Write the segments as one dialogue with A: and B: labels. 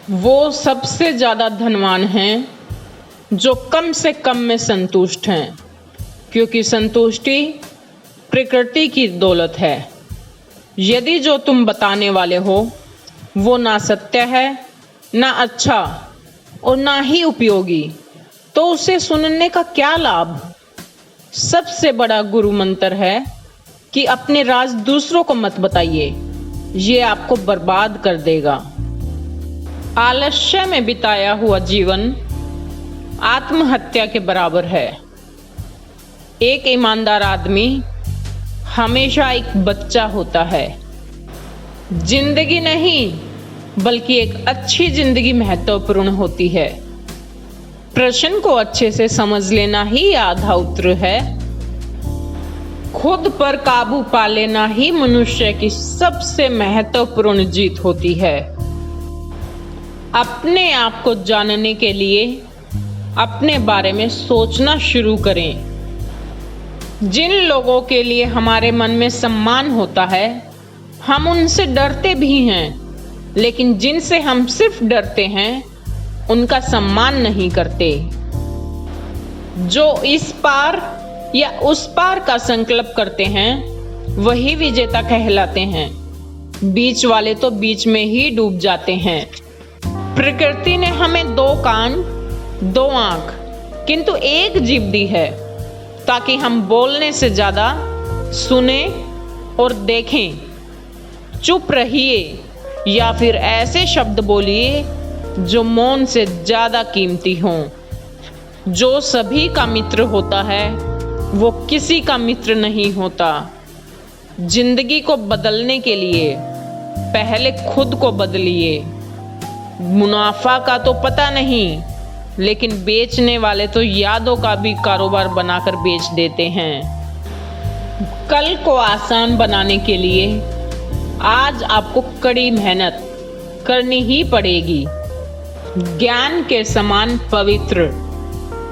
A: वो सबसे ज़्यादा धनवान हैं जो कम से कम में संतुष्ट हैं, क्योंकि संतुष्टि प्रकृति की दौलत है। यदि जो तुम बताने वाले हो वो ना सत्य है, ना अच्छा और ना ही उपयोगी, तो उसे सुनने का क्या लाभ। सबसे बड़ा गुरु मंत्र है कि अपने राज दूसरों को मत बताइए, ये आपको बर्बाद कर देगा। आलस्य में बिताया हुआ जीवन आत्महत्या के बराबर है। एक ईमानदार आदमी हमेशा एक बच्चा होता है। जिंदगी नहीं बल्कि एक अच्छी जिंदगी महत्वपूर्ण होती है। प्रश्न को अच्छे से समझ लेना ही आधा उत्तर है। खुद पर काबू पा लेना ही मनुष्य की सबसे महत्वपूर्ण जीत होती है। अपने आप को जानने के लिए अपने बारे में सोचना शुरू करें। जिन लोगों के लिए हमारे मन में सम्मान होता है, हम उनसे डरते भी हैं, लेकिन जिनसे हम सिर्फ डरते हैं उनका सम्मान नहीं करते। जो इस पार या उस पार का संकल्प करते हैं वही विजेता कहलाते हैं। बीच वाले तो बीच में ही डूब जाते हैं। प्रकृति ने हमें 2 कान, 2 आंख, किंतु एक जीभ दी है, ताकि हम बोलने से ज्यादा सुने और देखें। चुप रहिए या फिर ऐसे शब्द बोलिए जो मौन से ज्यादा कीमती हों। जो सभी का मित्र होता है वो किसी का मित्र नहीं होता। जिंदगी को बदलने के लिए पहले खुद को बदलिए। मुनाफा का तो पता नहीं, लेकिन बेचने वाले तो यादों का भी कारोबार बनाकर बेच देते हैं। कल को आसान बनाने के लिए आज आपको कड़ी मेहनत करनी ही पड़ेगी। ज्ञान के समान पवित्र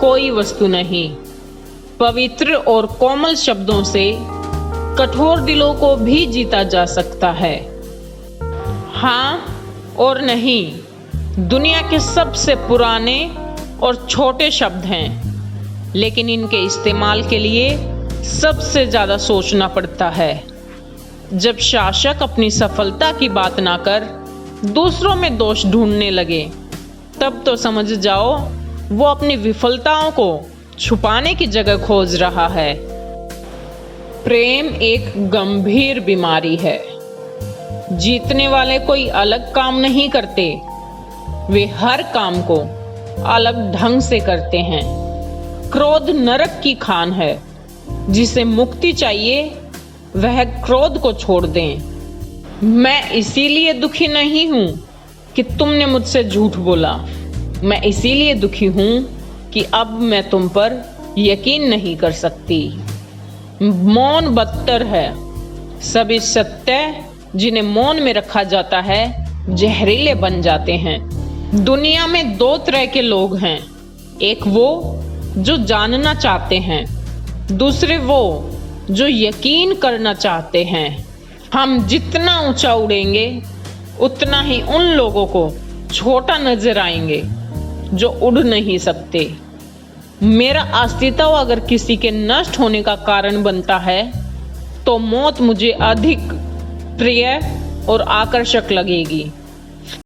A: कोई वस्तु नहीं। पवित्र और कोमल शब्दों से कठोर दिलों को भी जीता जा सकता है। हाँ और नहीं दुनिया के सबसे पुराने और छोटे शब्द हैं, लेकिन इनके इस्तेमाल के लिए सबसे ज्यादा सोचना पड़ता है। जब शासक अपनी सफलता की बात ना कर दूसरों में दोष ढूंढने लगे, तब तो समझ जाओ वो अपनी विफलताओं को छुपाने की जगह खोज रहा है। प्रेम एक गंभीर बीमारी है। जीतने वाले कोई अलग काम नहीं करते, वे हर काम को अलग ढंग से करते हैं। क्रोध नरक की खान है। जिसे मुक्ति चाहिए वह क्रोध को छोड़ दें। मैं इसीलिए दुखी नहीं हूं कि तुमने मुझसे झूठ बोला। मैं इसीलिए दुखी हूं कि अब मैं तुम पर यकीन नहीं कर सकती। मौन बदतर है। सभी सत्य जिन्हें मौन में रखा जाता है जहरीले बन जाते हैं। दुनिया में 2 तरह के लोग हैं। एक वो जो जानना चाहते हैं, दूसरे वो जो यकीन करना चाहते हैं। हम जितना ऊंचा उड़ेंगे उतना ही उन लोगों को छोटा नजर आएंगे जो उड़ नहीं सकते। मेरा अस्तित्व अगर किसी के नष्ट होने का कारण बनता है तो मौत मुझे अधिक प्रिय और आकर्षक लगेगी।